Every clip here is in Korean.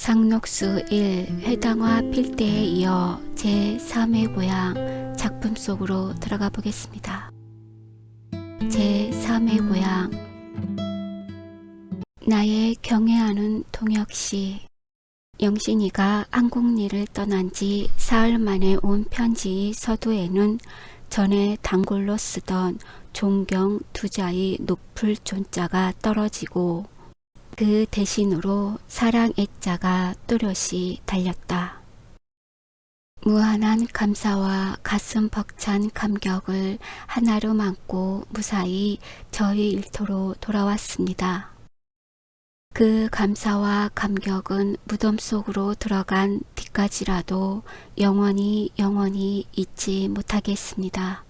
상록수 1 회당화 필대에 이어 제3회 고향 작품 속으로 들어가 보겠습니다. 제3회 고향. 나의 경애하는 동혁씨. 영신이가 한국리를 떠난 지 사흘 만에 온 편지 서두에는 전에 단골로 쓰던 존경 두자의 높을 존자가 떨어지고 그 대신으로 사랑 애자가 또렷이 달렸다. 무한한 감사와 가슴 벅찬 감격을 하나로 안고 무사히 저희 일터로 돌아왔습니다. 그 감사와 감격은 무덤 속으로 들어간 뒤까지라도 영원히 잊지 못하겠습니다.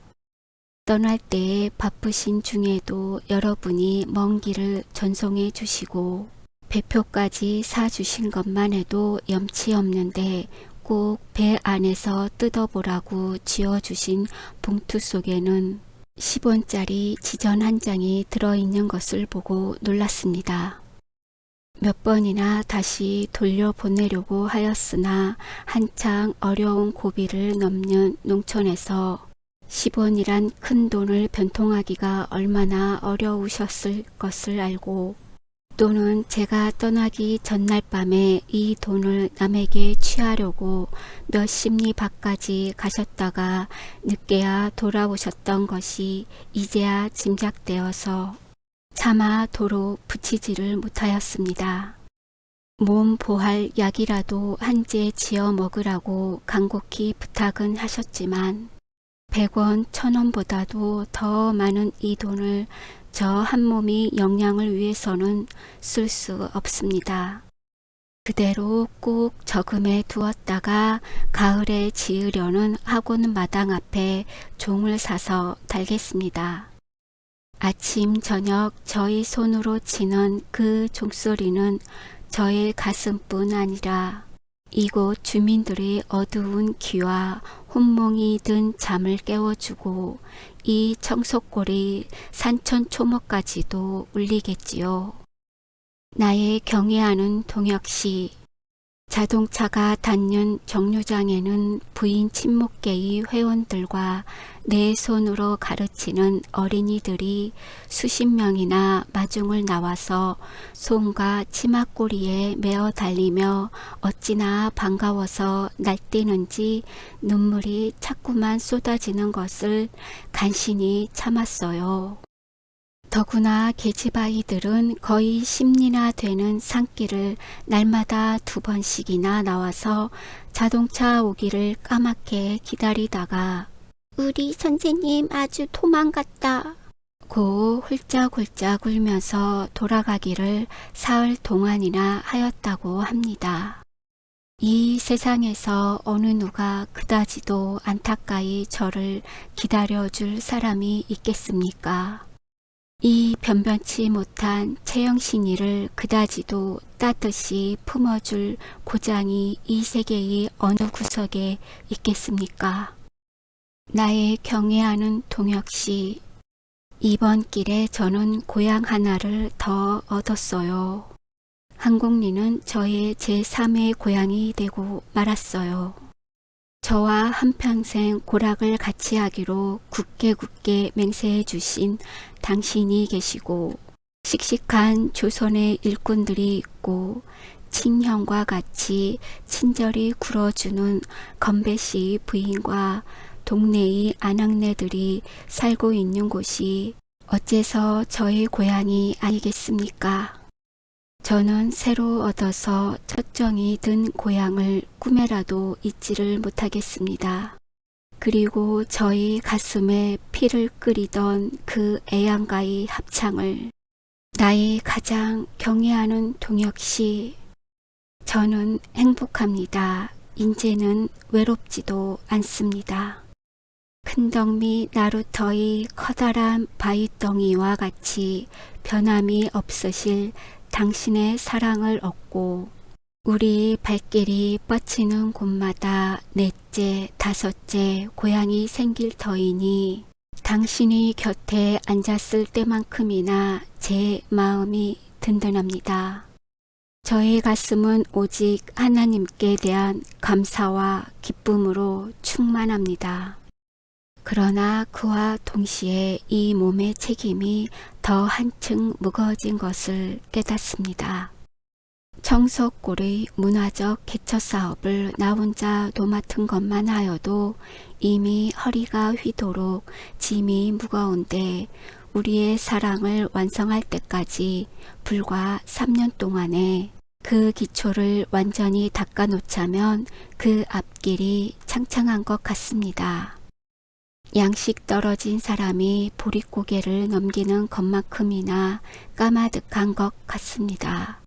떠날 때에 바쁘신 중에도 여러분이 먼 길을 전송해 주시고 배표까지 사주신 것만 해도 염치 없는데 꼭 배 안에서 뜯어보라고 쥐어주신 봉투 속에는 10원짜리 지전 한 장이 들어있는 것을 보고 놀랐습니다. 몇 번이나 다시 돌려보내려고 하였으나 한창 어려운 고비를 넘는 농촌에서 10원이란 큰 돈을 변통하기가 얼마나 어려우셨을 것을 알고 또는 제가 떠나기 전날 밤에 이 돈을 남에게 취하려고 몇십 리 밖까지 가셨다가 늦게야 돌아오셨던 것이 이제야 짐작되어서 차마 도로 붙이지를 못하였습니다. 몸 보할 약이라도 한 재 지어 먹으라고 간곡히 부탁은 하셨지만 100원, 1000원보다도 더 많은 이 돈을 저 한 몸이 영양을 위해서는 쓸 수 없습니다. 그대로 꼭 저금해 두었다가 가을에 지으려는 학원 마당 앞에 종을 사서 달겠습니다. 아침 저녁 저희 손으로 치는 그 종소리는 저의 가슴뿐 아니라 이곳 주민들의 어두운 귀와 혼몽이 든 잠을 깨워주고 이 청석골의 산천초목까지도 울리겠지요. 나의 경애하는 동혁씨. 자동차가 닿는 정류장에는 부인 친목계의 회원들과 내 손으로 가르치는 어린이들이 수십 명이나 마중을 나와서 손과 치마꼬리에 메어 달리며 어찌나 반가워서 날뛰는지 눈물이 자꾸만 쏟아지는 것을 간신히 참았어요. 더구나 계집아이들은 거의 10리나 되는 산길을 날마다 2번씩이나 나와서 자동차 오기를 까맣게 기다리다가 우리 선생님 아주 도망갔다 고 훌쩍훌쩍 울면서 돌아가기를 사흘 동안이나 하였다고 합니다. 이 세상에서 어느 누가 그다지도 안타까이 저를 기다려줄 사람이 있겠습니까? 이 변변치 못한 채영신이를 그다지도 따뜻이 품어줄 고장이 이 세계의 어느 구석에 있겠습니까? 나의 경애하는 동혁씨. 이번 길에 저는 고향 하나를 더 얻었어요. 한국리는 저의 제3의 고향이 되고 말았어요. 저와 한평생 고락을 같이 하기로 굳게 맹세해 주신 당신이 계시고 씩씩한 조선의 일꾼들이 있고 친형과 같이 친절히 굴어주는 건배씨 부인과 동네의 아낙네들이 살고 있는 곳이 어째서 저의 고향이 아니겠습니까? 저는 새로 얻어서 첫정이 든 고향을 꿈에라도 잊지를 못하겠습니다. 그리고 저희 가슴에 피를 끓이던 그 애양가의 합창을 나의 가장 경애하는 동혁씨. 저는 행복합니다. 인제는 외롭지도 않습니다. 큰덕미 나루터의 커다란 바위덩이와 같이 변함이 없으실 당신의 사랑을 얻고 우리 발길이 뻗치는 곳마다 넷째, 다섯째 고향이 생길 터이니 당신이 곁에 앉았을 때만큼이나 제 마음이 든든합니다. 저의 가슴은 오직 하나님께 대한 감사와 기쁨으로 충만합니다. 그러나 그와 동시에 이 몸의 책임이 더 한층 무거워진 것을 깨닫습니다. 청석골의 문화적 개처 사업을 나 혼자 도맡은 것만 하여도 이미 허리가 휘도록 짐이 무거운데 우리의 사랑을 완성할 때까지 불과 3년 동안에 그 기초를 완전히 닦아놓자면 그 앞길이 창창한 것 같습니다. 양식 떨어진 사람이 보릿고개를 넘기는 것만큼이나 까마득한 것 같습니다.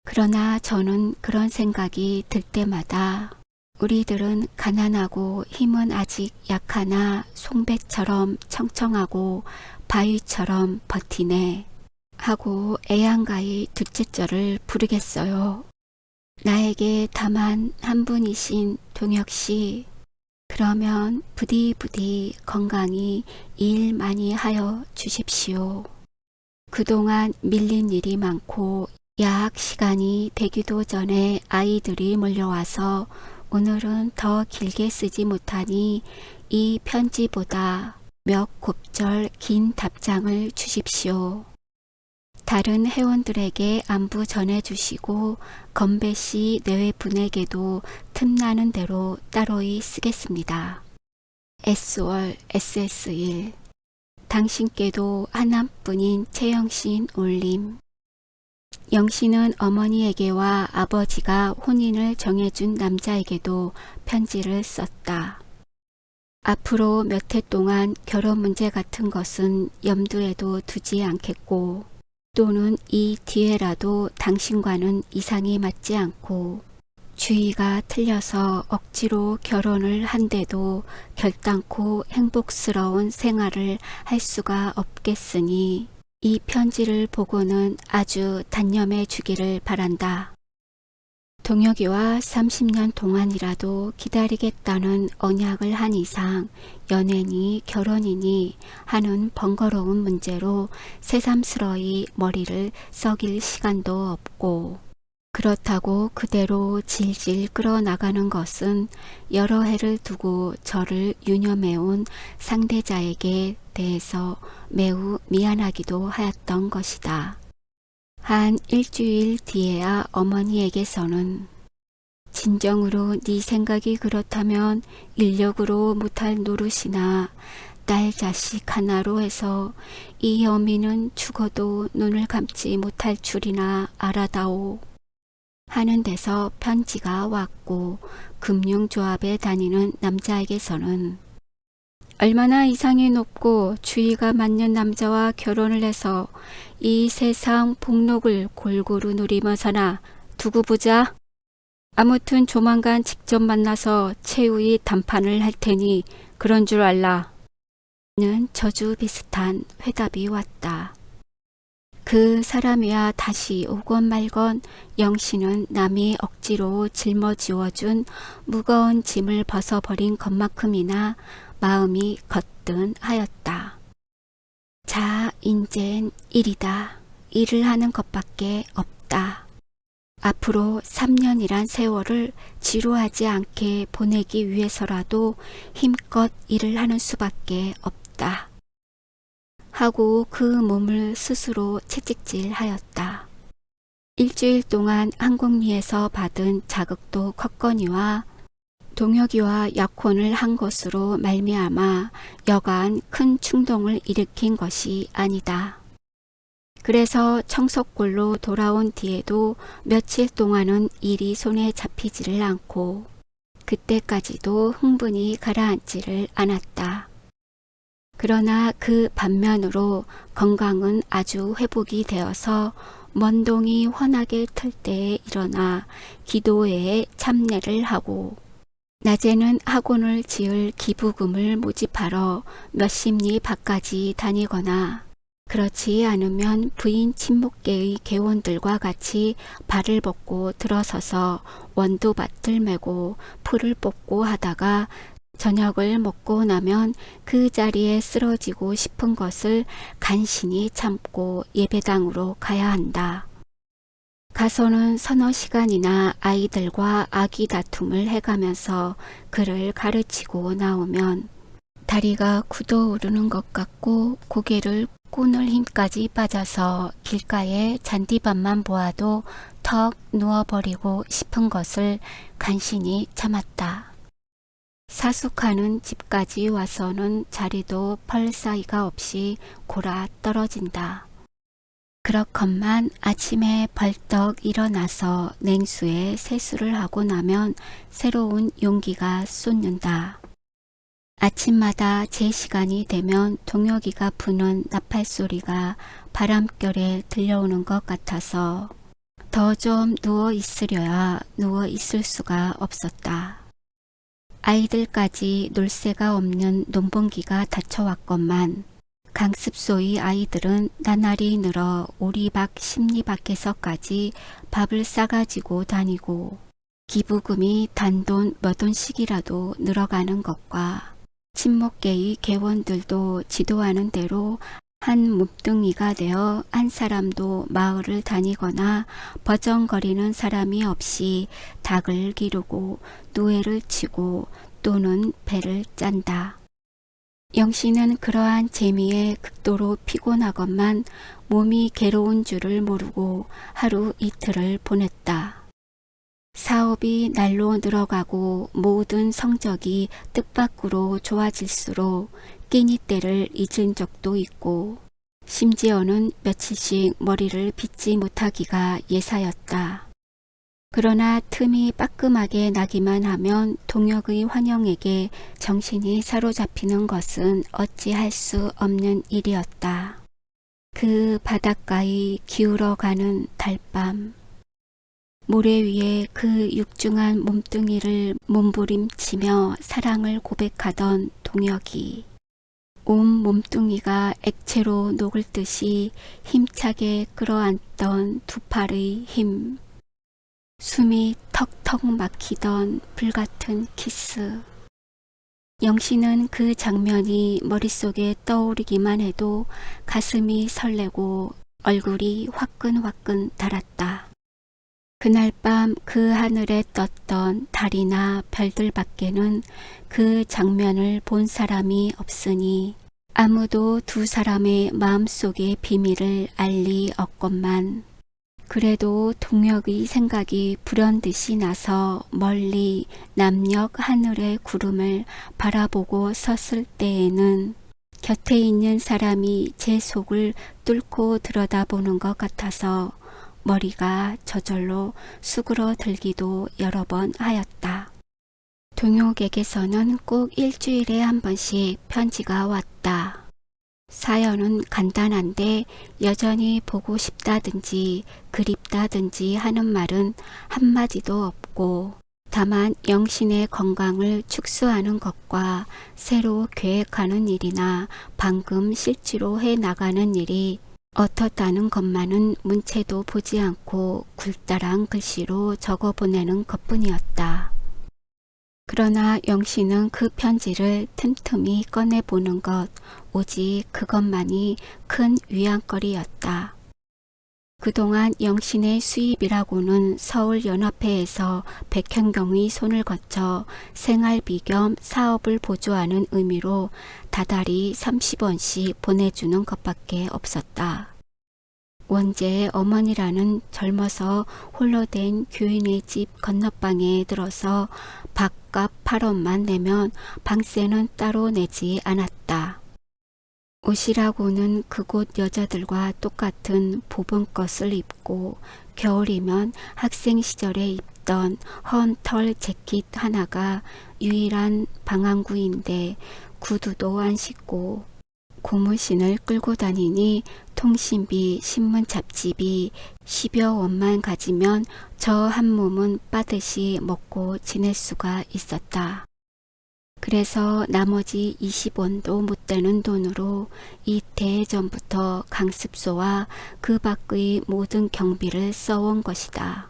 그러나 저는 그런 생각이 들 때마다 우리들은 가난하고 힘은 아직 약하나 송배처럼 청청하고 바위처럼 버티네 하고 애양가의 둘째절을 부르겠어요. 나에게 다만 한 분이신 동혁씨, 그러면 부디 건강히 일 많이 하여 주십시오. 그동안 밀린 일이 많고 야학 시간이 되기도 전에 아이들이 몰려와서 오늘은 더 길게 쓰지 못하니 이 편지보다 몇 곱절 긴 답장을 주십시오. 다른 회원들에게 안부 전해주시고 건배씨 내외분에게도 틈나는 대로 따로이 쓰겠습니다. S월 SS1 당신께도 하나뿐인 채영신 올림. 영신은 어머니에게와 아버지가 혼인을 정해준 남자에게도 편지를 썼다. 앞으로 몇 해 동안 결혼 문제 같은 것은 염두에도 두지 않겠고 또는 이 뒤에라도 당신과는 이상이 맞지 않고 주의가 틀려서 억지로 결혼을 한데도 결단코 행복스러운 생활을 할 수가 없겠으니 이 편지를 보고는 아주 단념해 주기를 바란다. 동혁이와 30년 동안이라도 기다리겠다는 언약을 한 이상 연애니 결혼이니 하는 번거로운 문제로 새삼스러이 머리를 썩일 시간도 없고 그렇다고 그대로 질질 끌어나가는 것은 여러 해를 두고 저를 유념해온 상대자에게 대해서 매우 미안하기도 하였던 것이다. 한 일주일 뒤에야 어머니에게서는 진정으로 네 생각이 그렇다면 인력으로 못할 노릇이나 딸 자식 하나로 해서 이 어미는 죽어도 눈을 감지 못할 줄이나 알아다오 하는 데서 편지가 왔고 금융조합에 다니는 남자에게서는 얼마나 이상이 높고 주의가 맞는 남자와 결혼을 해서 이 세상 복록을 골고루 누리면서나 두고 보자. 아무튼 조만간 직접 만나서 최후의 담판을 할 테니 그런 줄 알라. 는 저주 비슷한 회답이 왔다. 그 사람이야 다시 오건 말건 영신은 남이 억지로 짊어지워준 무거운 짐을 벗어버린 것만큼이나 마음이 거뜬하였다. 자, 인젠 일이다. 일을 하는 것밖에 없다. 앞으로 3년이란 세월을 지루하지 않게 보내기 위해서라도 힘껏 일을 하는 수밖에 없다. 하고 그 몸을 스스로 채찍질하였다. 일주일 동안 항공리에서 받은 자극도 컸거니와 동혁이와 약혼을 한 것으로 말미암아 여간 큰 충동을 일으킨 것이 아니다. 그래서 청석골로 돌아온 뒤에도 며칠 동안은 일이 손에 잡히지를 않고 그때까지도 흥분이 가라앉지를 않았다. 그러나 그 반면으로 건강은 아주 회복이 되어서 먼동이 환하게 틀 때에 일어나 기도회에 참여를 하고 낮에는 학원을 지을 기부금을 모집하러 몇십 리 밖까지 다니거나 그렇지 않으면 부인 친목계의 개원들과 같이 발을 벗고 들어서서 원두밭을 메고 풀을 뽑고 하다가 저녁을 먹고 나면 그 자리에 쓰러지고 싶은 것을 간신히 참고 예배당으로 가야 한다. 가서는 서너 시간이나 아이들과 아기 다툼을 해가면서 그를 가르치고 나오면 다리가 굳어오르는 것 같고 고개를 꼬눌 힘까지 빠져서 길가에 잔디밭만 보아도 턱 누워버리고 싶은 것을 간신히 참았다. 사숙하는 집까지 와서는 자리도 펄 사이가 없이 골아 떨어진다. 그렇건만 아침에 벌떡 일어나서 냉수에 세수를 하고 나면 새로운 용기가 솟는다. 아침마다 제 시간이 되면 동혁이가 부는 나팔 소리가 바람결에 들려오는 것 같아서 더 좀 누워 있으려야 누워 있을 수가 없었다. 아이들까지 놀새가 없는 논봉기가 닫혀왔건만 강습소의 아이들은 나날이 늘어 오리박 심리 밖에서까지 밥을 싸가지고 다니고 기부금이 단돈 몇 원씩이라도 늘어가는 것과 친목계의 개원들도 지도하는 대로 한 몸뚱이가 되어 한 사람도 마을을 다니거나 버정거리는 사람이 없이 닭을 기르고 누에를 치고 또는 배를 짠다. 영신은 그러한 재미에 극도로 피곤하건만 몸이 괴로운 줄을 모르고 하루 이틀을 보냈다. 사업이 날로 늘어가고 모든 성적이 뜻밖으로 좋아질수록 끼니 때를 잊은 적도 있고 심지어는 며칠씩 머리를 빗지 못하기가 예사였다. 그러나 틈이 빠끔하게 나기만 하면 동혁의 환영에게 정신이 사로잡히는 것은 어찌할 수 없는 일이었다. 그 바닷가의 기울어가는 달밤, 모래 위에 그 육중한 몸뚱이를 몸부림치며 사랑을 고백하던 동혁이, 온 몸뚱이가 액체로 녹을 듯이 힘차게 끌어안던 두 팔의 힘, 숨이 턱턱 막히던 불같은 키스. 영신은 그 장면이 머릿속에 떠오르기만 해도 가슴이 설레고 얼굴이 화끈화끈 달았다. 그날 밤 그 하늘에 떴던 달이나 별들 밖에는 그 장면을 본 사람이 없으니 아무도 두 사람의 마음속의 비밀을 알 리 없건만 그래도 동혁의 생각이 불현듯이 나서 멀리 남녘 하늘의 구름을 바라보고 섰을 때에는 곁에 있는 사람이 제 속을 뚫고 들여다보는 것 같아서 머리가 저절로 수그러들기도 여러 번 하였다. 동혁에게서는 꼭 일주일에 한 번씩 편지가 왔다. 사연은 간단한데 여전히 보고 싶다든지 그립다든지 하는 말은 한마디도 없고 다만 영신의 건강을 축소하는 것과 새로 계획하는 일이나 방금 실제로 해나가는 일이 어떻다는 것만은 문체도 보지 않고 굴다란 글씨로 적어보내는 것뿐이었다. 그러나 영신은 그 편지를 틈틈이 꺼내보는 것, 오직 그것만이 큰 위안거리였다. 그동안 영신의 수입이라고는 서울연합회에서 백현경의 손을 거쳐 생활비 겸 사업을 보조하는 의미로 다달이 30원씩 보내주는 것밖에 없었다. 원재의 어머니라는 젊어서 홀로 된 교인의 집 건너방에 들어서 밥값 8원만 내면 방세는 따로 내지 않았다. 옷이라고는 그곳 여자들과 똑같은 좁은 것을 입고 겨울이면 학생 시절에 입던 헌털 재킷 하나가 유일한 방한구인데 구두도 안 신고 고무신을 끌고 다니니 통신비, 신문 잡지비 10여 원만 가지면 저 한 몸은 빠듯이 먹고 지낼 수가 있었다. 그래서 나머지 20원도 못 되는 돈으로 이태 전부터 강습소와 그 밖의 모든 경비를 써온 것이다.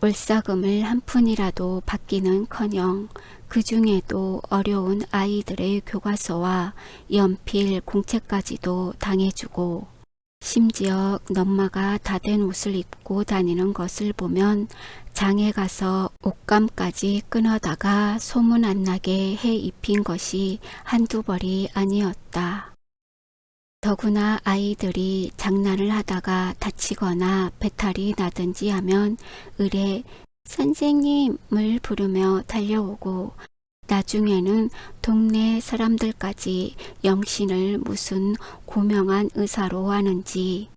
월사금을 한 푼이라도 받기는커녕 그 중에도 어려운 아이들의 교과서와 연필 공책까지도 당해주고 심지어 넘마가 다 된 옷을 입고 다니는 것을 보면 장에 가서 옷감까지 끊어다가 소문 안 나게 해 입힌 것이 한두 벌이 아니었다. 더구나 아이들이 장난을 하다가 다치거나 배탈이 나든지 하면 의례 선생님을 부르며 달려오고 나중에는 동네 사람들까지 영신을 무슨 고명한 의사로 하는지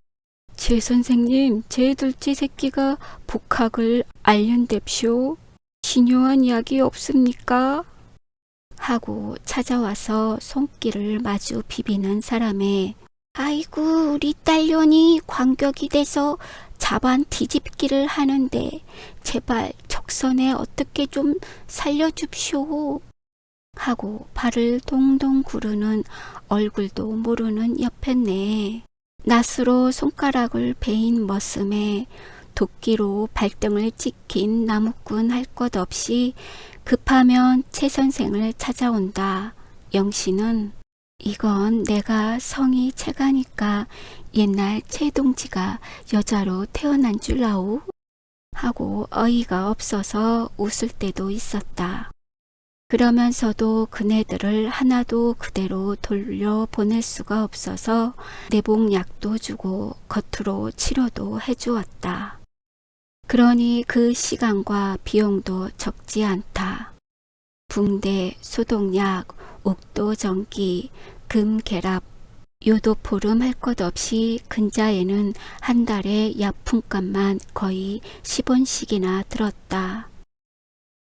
최 선생님, 제 둘째 새끼가 복학을 알련댑쇼. 신요한 약이 없습니까? 하고 찾아와서 손길을 마주 비비는 사람에 아이고 우리 딸년이 광격이 돼서 자반 뒤집기를 하는데 제발 적선에 어떻게 좀 살려줍쇼. 하고 발을 동동 구르는 얼굴도 모르는 옆했네. 낫으로 손가락을 베인 머슴에 도끼로 발등을 찍힌 나무꾼 할 것 없이 급하면 최 선생을 찾아온다. 영신은 이건 내가 성이 채가니까 옛날 최 동지가 여자로 태어난 줄 아오? 하고 어이가 없어서 웃을 때도 있었다. 그러면서도 그네들을 하나도 그대로 돌려보낼 수가 없어서 내복약도 주고 겉으로 치료도 해주었다. 그러니 그 시간과 비용도 적지 않다. 붕대, 소독약, 옥도전기, 금계랍, 요도포름 할 것 없이 근자에는 한 달에 약품값만 거의 10원씩이나 들었다.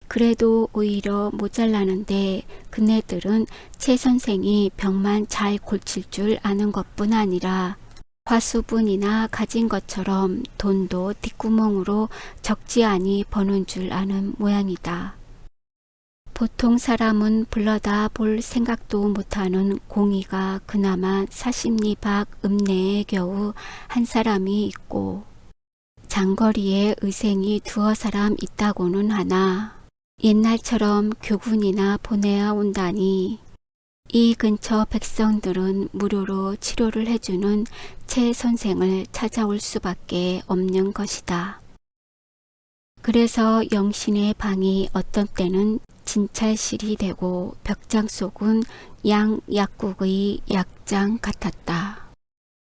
그래도 오히려 모자라는데 그네들은 최 선생이 병만 잘 고칠 줄 아는 것뿐 아니라 화수분이나 가진 것처럼 돈도 뒷구멍으로 적지 않이 버는 줄 아는 모양이다. 보통 사람은 불러다 볼 생각도 못하는 공의가 그나마 40리 밖 읍내에 겨우 한 사람이 있고 장거리에 의생이 두어 사람 있다고는 하나 옛날처럼 교군이나 보내야 온다니 이 근처 백성들은 무료로 치료를 해주는 최 선생을 찾아올 수밖에 없는 것이다. 그래서 영신의 방이 어떤 때는 진찰실이 되고 벽장 속은 양약국의 약장 같았다.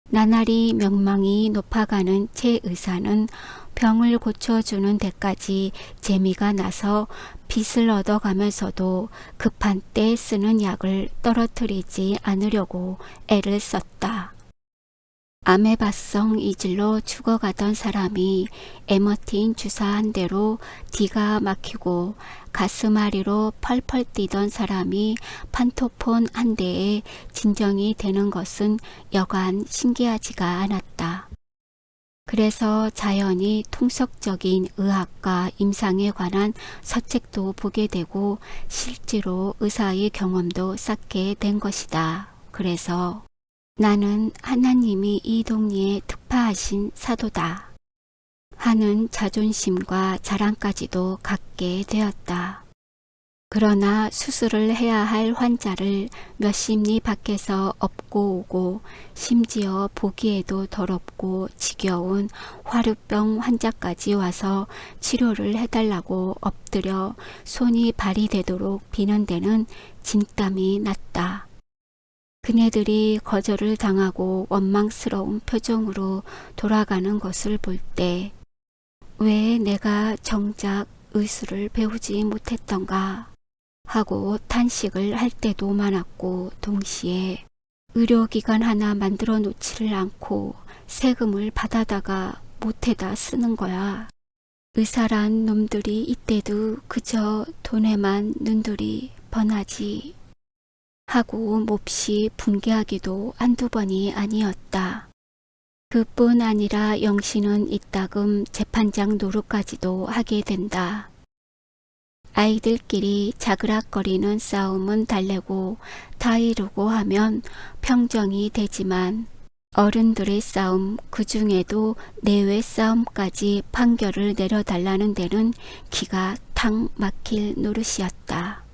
나날이 명망이 높아가는 최 의사는 병을 고쳐주는 데까지 재미가 나서 빚을 얻어가면서도 급한 때 쓰는 약을 떨어뜨리지 않으려고 애를 썼다. 아메바성 이질로 죽어가던 사람이 에머틴 주사 한 대로 뒤가 막히고 가슴앓이로 펄펄 뛰던 사람이 판토폰 한 대에 진정이 되는 것은 여간 신기하지가 않았다. 그래서 자연히 통속적인 의학과 임상에 관한 서책도 보게 되고 실제로 의사의 경험도 쌓게 된 것이다. 그래서 나는 하나님이 이 동리에 특파하신 사도다 하는 자존심과 자랑까지도 갖게 되었다. 그러나 수술을 해야 할 환자를 몇십 리 밖에서 업고 오고 심지어 보기에도 더럽고 지겨운 화류병 환자까지 와서 치료를 해달라고 엎드려 손이 발이 되도록 비는 데는 진땀이 났다. 그네들이 거절을 당하고 원망스러운 표정으로 돌아가는 것을 볼 때 왜 내가 정작 의술을 배우지 못했던가 하고 탄식을 할 때도 많았고 동시에 의료기관 하나 만들어 놓지를 않고 세금을 받아다가 못해다 쓰는 거야. 의사란 놈들이 이때도 그저 돈에만 눈들이 번하지 하고 몹시 분개하기도 한두 번이 아니었다. 그뿐 아니라 영신은 이따금 재판장 노릇까지도 하게 된다. 아이들끼리 자그락거리는 싸움은 달래고 다이루고 하면 평정이 되지만 어른들의 싸움, 그 중에도 내외 싸움까지 판결을 내려달라는 데는 기가 탁 막힐 노릇이었다.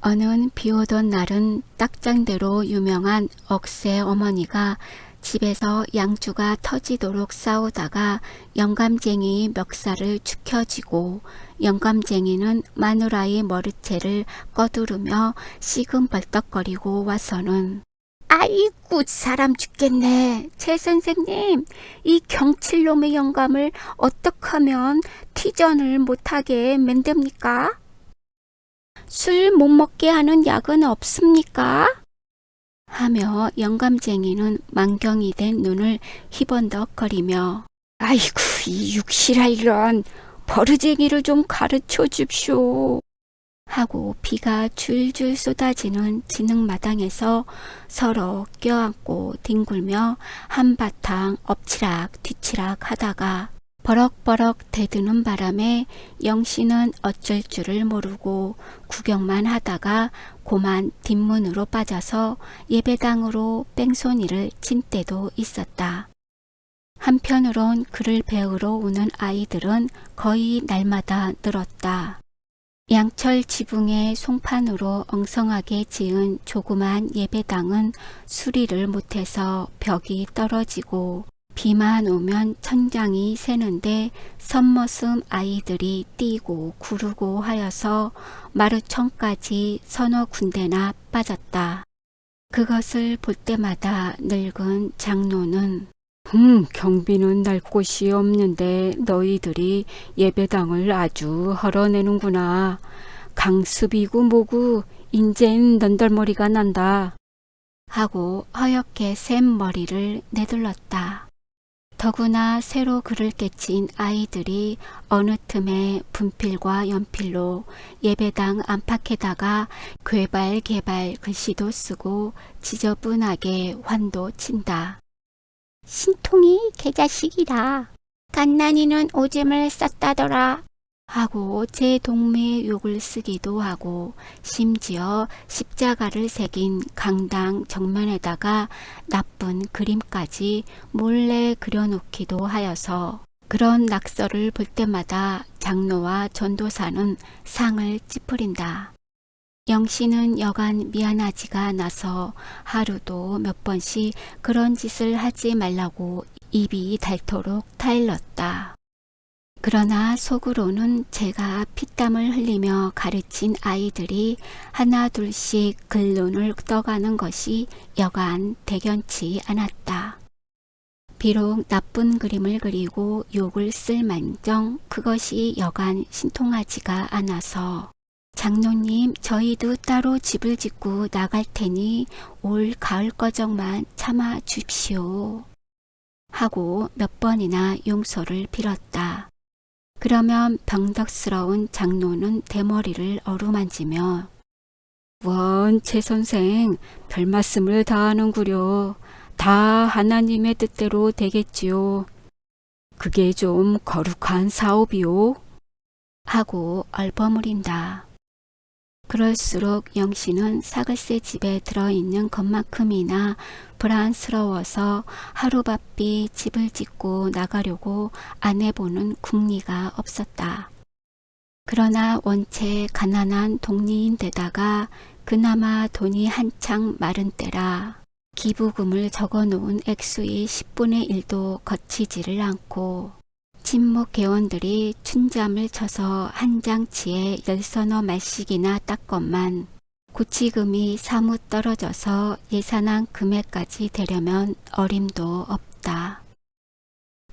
어느 비오던 날은 딱장대로 유명한 억새 어머니가 집에서 양주가 터지도록 싸우다가 영감쟁이 멱살을 축혀쥐고 영감쟁이는 마누라의 머리채를 꺼두르며 씨금벌떡거리고 와서는 아이고 사람 죽겠네. 최 선생님, 이 경칠놈의 영감을 어떻게 하면 티전을 못하게 만듭니까? 술 못 먹게 하는 약은 없습니까? 하며 영감쟁이는 만경이 된 눈을 희번덕거리며 아이고 이 육실아 이런 버르쟁이를 좀 가르쳐 줍쇼 하고 비가 줄줄 쏟아지는 진흙마당에서 서로 껴안고 뒹굴며 한바탕 엎치락 뒤치락 하다가 버럭버럭 대드는 바람에 영신은 어쩔 줄을 모르고 구경만 하다가 고만 뒷문으로 빠져서 예배당으로 뺑소니를 친 때도 있었다. 한편으론 그를 배우러 오는 아이들은 거의 날마다 늘었다. 양철 지붕에 송판으로 엉성하게 지은 조그만 예배당은 수리를 못해서 벽이 떨어지고 비만 오면 천장이 새는데 선머슴 아이들이 뛰고 구르고 하여서 마루청까지 서너 군데나 빠졌다. 그것을 볼 때마다 늙은 장로는 경비는 날 곳이 없는데 너희들이 예배당을 아주 헐어내는구나. 강습이고 뭐고 인젠 넌덜머리가 난다. 하고 허옇게 샘 머리를 내둘렀다. 더구나 새로 글을 깨친 아이들이 어느 틈에 분필과 연필로 예배당 안팎에다가 괴발개발 글씨도 쓰고 지저분하게 환도 친다. 신통이 개자식이라. 갓난이는 오줌을 쌌다더라. 하고 제 동무의 욕을 쓰기도 하고 심지어 십자가를 새긴 강당 정면에다가 나쁜 그림까지 몰래 그려놓기도 하여서 그런 낙서를 볼 때마다 장로와 전도사는 상을 찌푸린다. 영신은 여간 미안하지가 않아서 하루도 몇 번씩 그런 짓을 하지 말라고 입이 닳도록 타일렀다. 그러나 속으로는 제가 피땀을 흘리며 가르친 아이들이 하나 둘씩 글눈을 떠가는 것이 여간 대견치 않았다. 비록 나쁜 그림을 그리고 욕을 쓸 만정 그것이 여간 신통하지가 않아서 장로님 저희도 따로 집을 짓고 나갈 테니 올 가을 거정만 참아 줍시오 하고 몇 번이나 용서를 빌었다. 그러면 병덕스러운 장로는 대머리를 어루만지며 원 최 선생 별 말씀을 다 하는구려. 다 하나님의 뜻대로 되겠지요. 그게 좀 거룩한 사업이요. 하고 얼버무린다. 그럴수록 영신은 사글세 집에 들어있는 것만큼이나 불안스러워서 하루바삐 집을 짓고 나가려고 안 해보는 궁리가 없었다. 그러나 원체 가난한 동리인데다가 그나마 돈이 한창 마른 때라 기부금을 적어놓은 액수의 10분의 1도 거치지를 않고 친목 개원들이 춘잠을 쳐서 한 장치에 10서너 말씩이나 땄건만 구치금이 사뭇 떨어져서 예산한 금액까지 되려면 어림도 없다.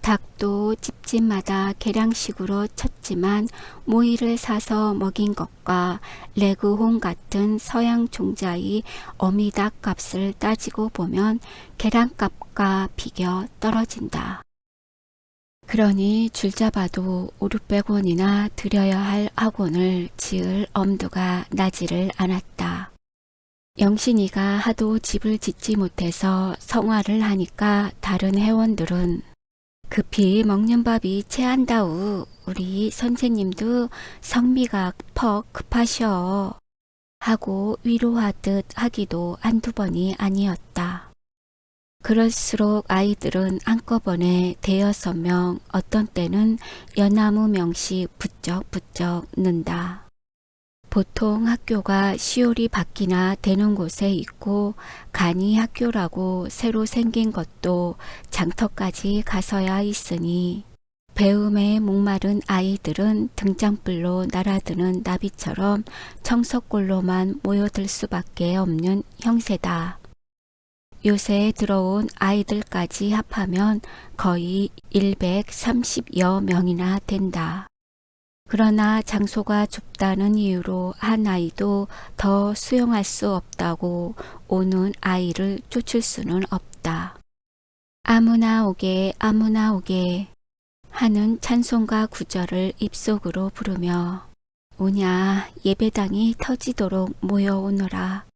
닭도 집집마다 계량식으로 쳤지만 모이를 사서 먹인 것과 레그홍 같은 서양 종자의 어미닭 값을 따지고 보면 계량값과 비교 떨어진다. 그러니 줄 잡아도 5,600원이나 들여야 할 학원을 지을 엄두가 나지를 않았다. 영신이가 하도 집을 짓지 못해서 성화를 하니까 다른 회원들은 급히 먹는 밥이 체한다우 우리 선생님도 성미가 퍽 급하셔 하고 위로하듯 하기도 한두 번이 아니었다. 그럴수록 아이들은 한꺼번에 5~6명 어떤 때는 연나무 명씩 부쩍부쩍 는다. 보통 학교가 시올이 밖이나 되는 곳에 있고 간이 학교라고 새로 생긴 것도 장터까지 가서야 있으니 배움에 목마른 아이들은 등잔불로 날아드는 나비처럼 청석골로만 모여들 수밖에 없는 형세다. 요새 들어온 아이들까지 합하면 거의 130여 명이나 된다. 그러나 장소가 좁다는 이유로 한 아이도 더 수용할 수 없다고 오는 아이를 쫓을 수는 없다. 아무나 오게 아무나 오게 하는 찬송가 구절을 입속으로 부르며 오냐 예배당이 터지도록 모여오너라.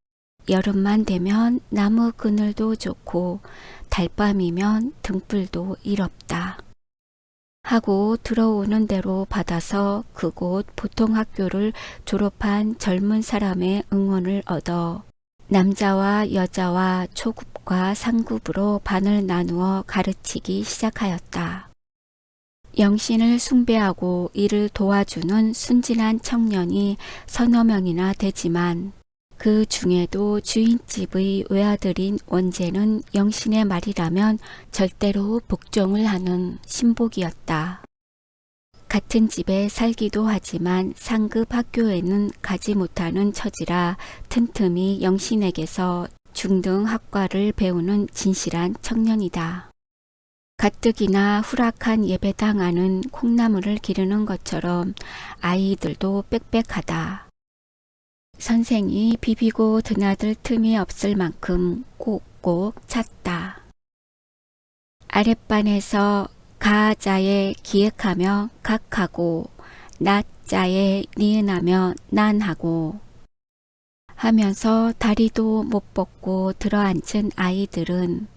여름만 되면 나무 그늘도 좋고 달밤이면 등불도 이롭다. 하고 들어오는 대로 받아서 그곳 보통학교를 졸업한 젊은 사람의 응원을 얻어 남자와 여자와 초급과 상급으로 반을 나누어 가르치기 시작하였다. 영신을 숭배하고 이를 도와주는 순진한 청년이 서너 명이나 되지만 그 중에도 주인집의 외아들인 원재는 영신의 말이라면 절대로 복종을 하는 신복이었다. 같은 집에 살기도 하지만 상급 학교에는 가지 못하는 처지라 틈틈이 영신에게서 중등 학과를 배우는 진실한 청년이다. 가뜩이나 후락한 예배당 안은 콩나물을 기르는 것처럼 아이들도 빽빽하다. 선생이 비비고 드나들 틈이 없을 만큼 꼭꼭 찼다. 아랫반에서 가자에 기획하며 각하고 낮자에 니은하며 난하고 하면서 다리도 못 뻗고 들어앉은 아이들은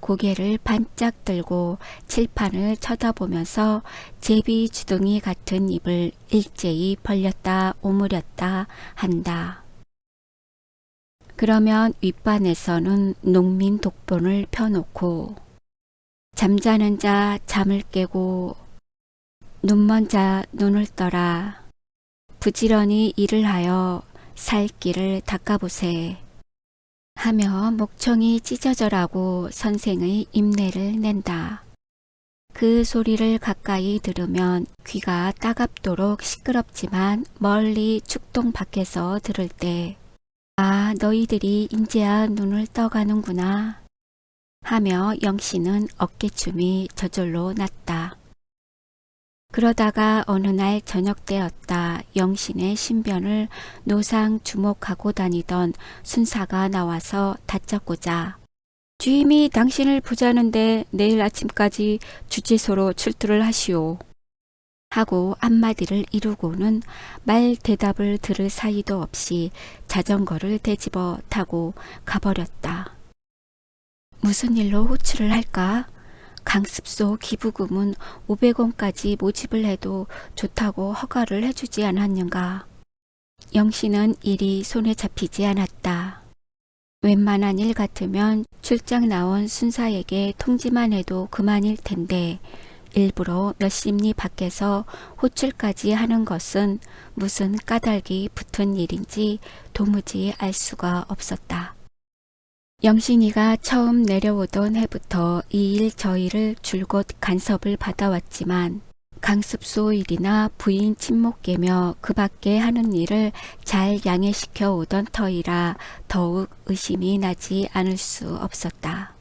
고개를 반짝 들고 칠판을 쳐다보면서 제비 주둥이 같은 입을 일제히 벌렸다 오므렸다 한다. 그러면 윗반에서는 농민 독본을 펴놓고 잠자는 자 잠을 깨고 눈먼 자 눈을 떠라 부지런히 일을 하여 살 길을 닦아보세 하며 목청이 찢어져라고 선생의 임내를 낸다. 그 소리를 가까이 들으면 귀가 따갑도록 시끄럽지만 멀리 축동 밖에서 들을 때 아 너희들이 인제야 눈을 떠가는구나 하며 영신은 어깨춤이 저절로 났다. 그러다가 어느 날 저녁 때였다. 영신의 신변을 노상 주목하고 다니던 순사가 나와서 다짜고짜 주임이 당신을 보자는데 내일 아침까지 주지소로 출두를 하시오. 하고 한마디를 이루고는 말 대답을 들을 사이도 없이 자전거를 되집어 타고 가버렸다. 무슨 일로 호출을 할까? 강습소 기부금은 500원까지 모집을 해도 좋다고 허가를 해주지 않았는가. 영신은 일이 손에 잡히지 않았다. 웬만한 일 같으면 출장 나온 순사에게 통지만 해도 그만일 텐데 일부러 몇십 리 밖에서 호출까지 하는 것은 무슨 까닭이 붙은 일인지 도무지 알 수가 없었다. 영신이가 처음 내려오던 해부터 이 일 저 일을 줄곧 간섭을 받아왔지만 강습소 일이나 부인 친목계며 그 밖에 하는 일을 잘 양해시켜 오던 터이라 더욱 의심이 나지 않을 수 없었다.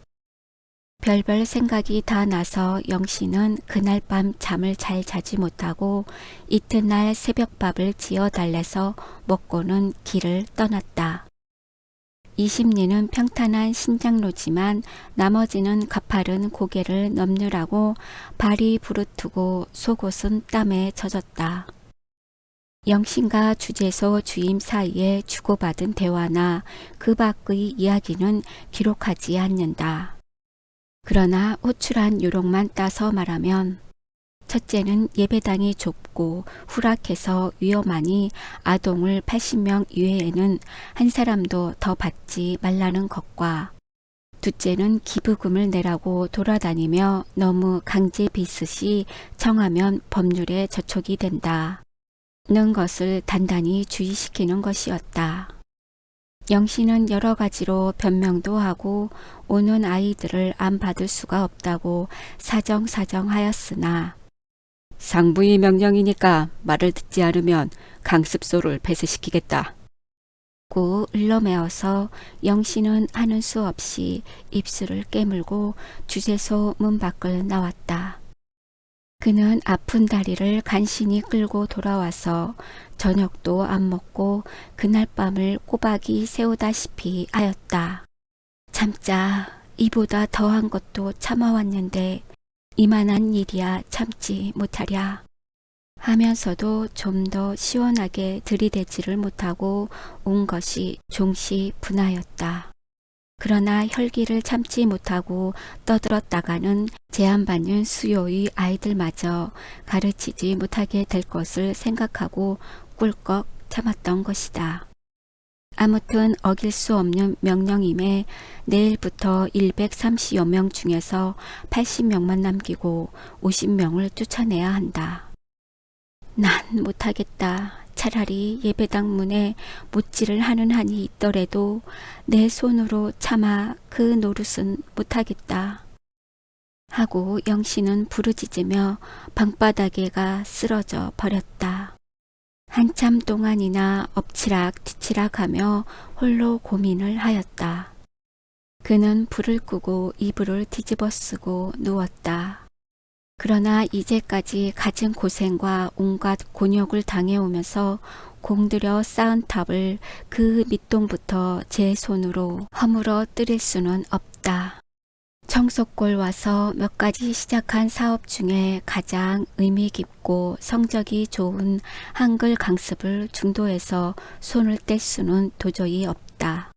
별별 생각이 다 나서 영신은 그날 밤 잠을 잘 자지 못하고 이튿날 새벽밥을 지어 달래서 먹고는 길을 떠났다. 20리는 평탄한 신장로지만 나머지는 가파른 고개를 넘느라고 발이 부르트고 속옷은 땀에 젖었다. 영신과 주재소 주임 사이에 주고받은 대화나 그 밖의 이야기는 기록하지 않는다. 그러나 호출한 요록만 따서 말하면 첫째는 예배당이 좁고 후락해서 위험하니 아동을 80명 이외에는 한 사람도 더 받지 말라는 것과 둘째는 기부금을 내라고 돌아다니며 너무 강제 비슷이 청하면 법률에 저촉이 된다. 것을 단단히 주의시키는 것이었다. 영신은 여러 가지로 변명도 하고 오는 아이들을 안 받을 수가 없다고 사정하였으나 상부의 명령이니까 말을 듣지 않으면 강습소를 폐쇄시키겠다. 고 일러매어서 영신은 하는 수 없이 입술을 깨물고 주재소 문 밖을 나왔다. 그는 아픈 다리를 간신히 끌고 돌아와서 저녁도 안 먹고 그날 밤을 꼬박이 새우다시피 하였다. 참자, 이보다 더한 것도 참아왔는데 이만한 일이야 참지 못하랴 하면서도 좀 더 시원하게 들이대지를 못하고 온 것이 종시 분하였다. 그러나 혈기를 참지 못하고 떠들었다가는 제한받는 수요의 아이들마저 가르치지 못하게 될 것을 생각하고 꿀꺽 참았던 것이다. 아무튼 어길 수 없는 명령임에 내일부터 130여 명 중에서 80명만 남기고 50명을 쫓아내야 한다. 난 못하겠다. 차라리 예배당 문에 못질을 하는 한이 있더라도 내 손으로 차마 그 노릇은 못하겠다. 하고 영신은 부르짖으며 방바닥에가 쓰러져 버렸다. 한참 동안이나 엎치락 뒤치락 하며 홀로 고민을 하였다. 그는 불을 끄고 이불을 뒤집어 쓰고 누웠다. 그러나 이제까지 가진 고생과 온갖 곤욕을 당해오면서 공들여 쌓은 탑을 그 밑동부터 제 손으로 허물어 뜨릴 수는 없다. 청석골 와서 몇 가지 시작한 사업 중에 가장 의미 깊고 성적이 좋은 한글 강습을 중도에서 손을 뗄 수는 도저히 없다.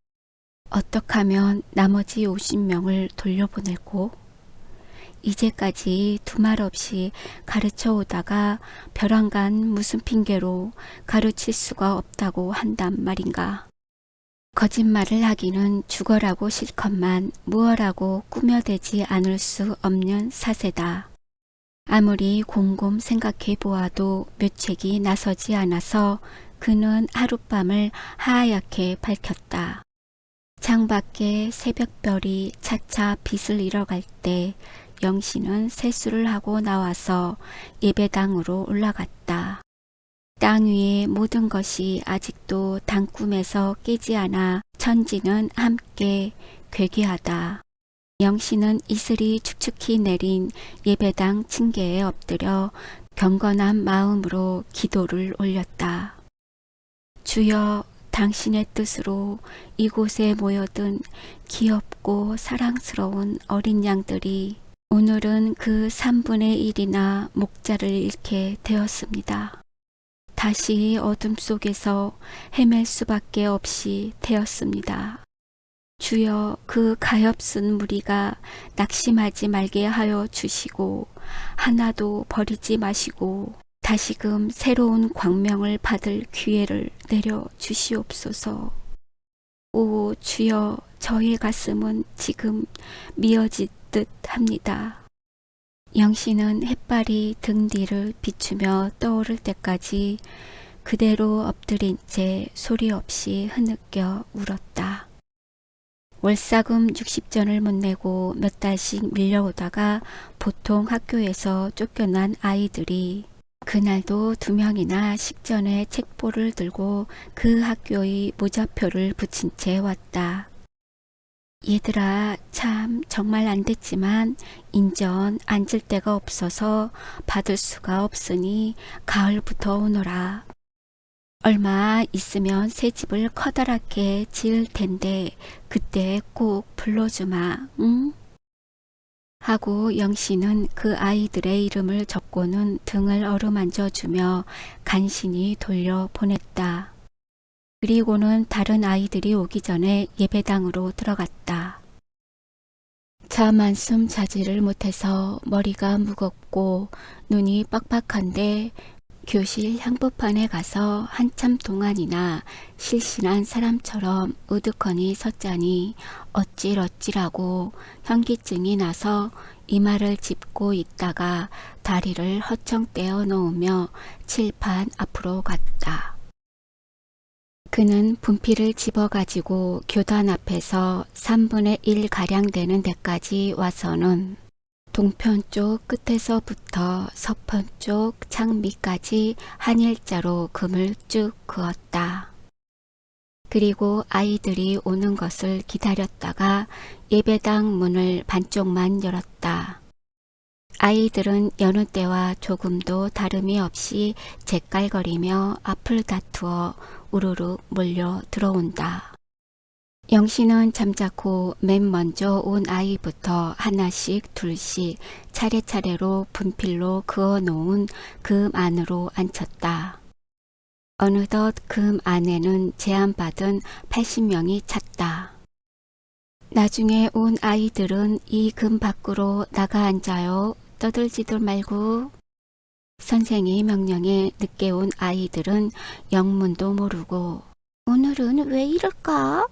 어떻게 하면 나머지 50명을 돌려보내고 이제까지 두말 없이 가르쳐 오다가 벼랑간 무슨 핑계로 가르칠 수가 없다고 한단 말인가. 거짓말을 하기는 죽어라고 싫건만 무어라고 꾸며대지 않을 수 없는 사세다. 아무리 곰곰 생각해 보아도 묘책이 나서지 않아서 그는 하룻밤을 하얗게 밝혔다. 창밖에 새벽별이 차차 빛을 잃어갈 때 영신은 세수를 하고 나와서 예배당으로 올라갔다. 땅 위의 모든 것이 아직도 단꿈에서 깨지 않아 천지는 함께 괴기하다. 영신은 이슬이 축축히 내린 예배당 층계에 엎드려 경건한 마음으로 기도를 올렸다. 주여, 당신의 뜻으로 이곳에 모여든 귀엽고 사랑스러운 어린 양들이 오늘은 그 3분의 1이나 목자를 잃게 되었습니다. 다시 어둠 속에서 헤맬 수밖에 없이 되었습니다. 주여, 그 가엾은 무리가 낙심하지 말게 하여 주시고 하나도 버리지 마시고 다시금 새로운 광명을 받을 기회를 내려 주시옵소서. 오 주여, 저의 가슴은 지금 미어질 듯 합니다. 영신은 햇발이 등 뒤를 비추며 떠오를 때까지 그대로 엎드린 채 소리 없이 흐느껴 울었다. 월사금 60전을 못 내고 몇 달씩 밀려오다가 보통 학교에서 쫓겨난 아이들이 그날도 2명이나 식전에 책보를 들고 그 학교의 모자표를 붙인 채 왔다. 얘들아, 참 정말 안 됐지만 인전 앉을 데가 없어서 받을 수가 없으니 가을부터 오너라. 얼마 있으면 새 집을 커다랗게 지을 텐데 그때 꼭 불러주마, 응? 하고 영신은 그 아이들의 이름을 적고는 등을 어루만져주며 간신히 돌려보냈다. 그리고는 다른 아이들이 오기 전에 예배당으로 들어갔다. 잠 한숨 자지를 못해서 머리가 무겁고 눈이 빡빡한데 교실 향부판에 가서 한참 동안이나 실신한 사람처럼 우두커니 섰자니 어찔어찔하고 현기증이 나서 이마를 짚고 있다가 다리를 허청 떼어 놓으며 칠판 앞으로 갔다. 그는 분필을 집어가지고 교단 앞에서 3분의 1 가량 되는 데까지 와서는 동편 쪽 끝에서부터 서편 쪽 창 밑까지 한 일자로 금을 쭉 그었다. 그리고 아이들이 오는 것을 기다렸다가 예배당 문을 반쪽만 열었다. 아이들은 여느 때와 조금도 다름이 없이 재깔거리며 앞을 다투어 우르르 몰려 들어온다. 영신은 잠자코 맨 먼저 온 아이부터 하나씩 둘씩 차례차례로 분필로 그어놓은 금 안으로 앉혔다. 어느덧 금 안에는 제안받은 80명이 찼다. 나중에 온 아이들은 이 금 밖으로 나가 앉아요. 떠들지들 말고. 선생의 명령에 늦게 온 아이들은 영문도 모르고 오늘은 왜 이럴까?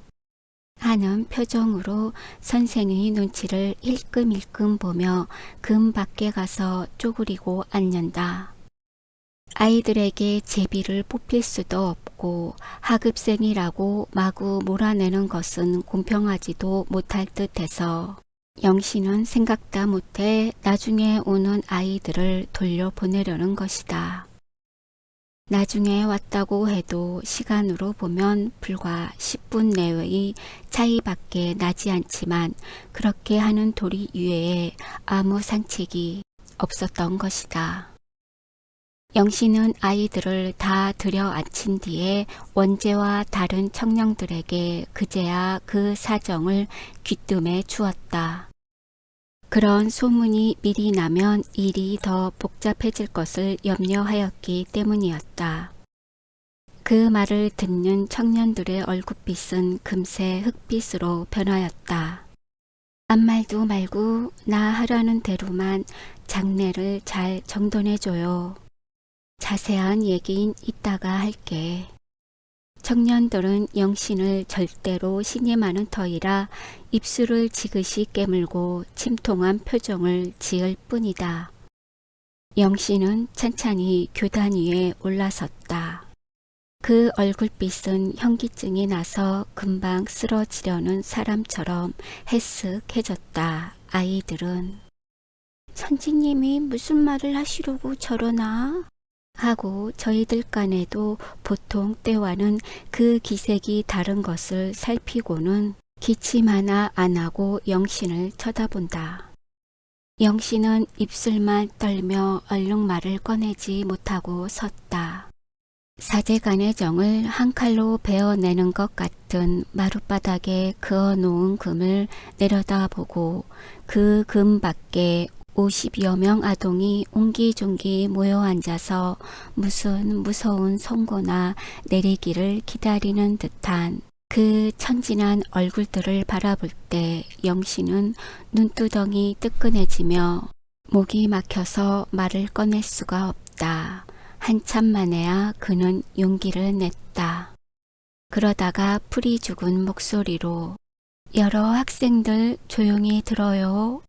하는 표정으로 선생의 눈치를 일끔일끔 보며 금 밖에 가서 쪼그리고 앉는다. 아이들에게 제비를 뽑힐 수도 없고 하급생이라고 마구 몰아내는 것은 공평하지도 못할 듯해서 영신은 생각다 못해 나중에 오는 아이들을 돌려보내려는 것이다. 나중에 왔다고 해도 시간으로 보면 불과 10분 내외의 차이밖에 나지 않지만 그렇게 하는 도리 이외에 아무 상책이 없었던 것이다. 영신은 아이들을 다 들여 앉힌 뒤에 원재와 다른 청년들에게 그제야 그 사정을 귀뜸해 주었다. 그런 소문이 미리 나면 일이 더 복잡해질 것을 염려하였기 때문이었다. 그 말을 듣는 청년들의 얼굴빛은 금세 흑빛으로 변하였다. 아무 말도 말고 나 하라는 대로만 장례를 잘 정돈해줘요. 자세한 얘기는 이따가 할게. 청년들은 영신을 절대로 신임하는 터이라 입술을 지그시 깨물고 침통한 표정을 지을 뿐이다. 영신은 찬찬히 교단 위에 올라섰다. 그 얼굴빛은 현기증이 나서 금방 쓰러지려는 사람처럼 해쓱해졌다. 아이들은 선생님이 무슨 말을 하시려고 저러나? 하고 저희들 간에도 보통 때와는 그 기색이 다른 것을 살피고는 기침 하나 안 하고 영신을 쳐다본다. 영신은 입술만 떨며 얼른 말을 꺼내지 못하고 섰다. 사제간의 정을 한 칼로 베어내는 것 같은 마룻바닥에 그어놓은 금을 내려다보고 그 금 밖에 50여 명 아동이 옹기종기 모여 앉아서 무슨 무서운 선고나 내리기를 기다리는 듯한 그 천진한 얼굴들을 바라볼 때 영신은 눈두덩이 뜨끈해지며 목이 막혀서 말을 꺼낼 수가 없다. 한참 만에야 그는 용기를 냈다. 그러다가 풀이 죽은 목소리로 여러 학생들 조용히 들어요.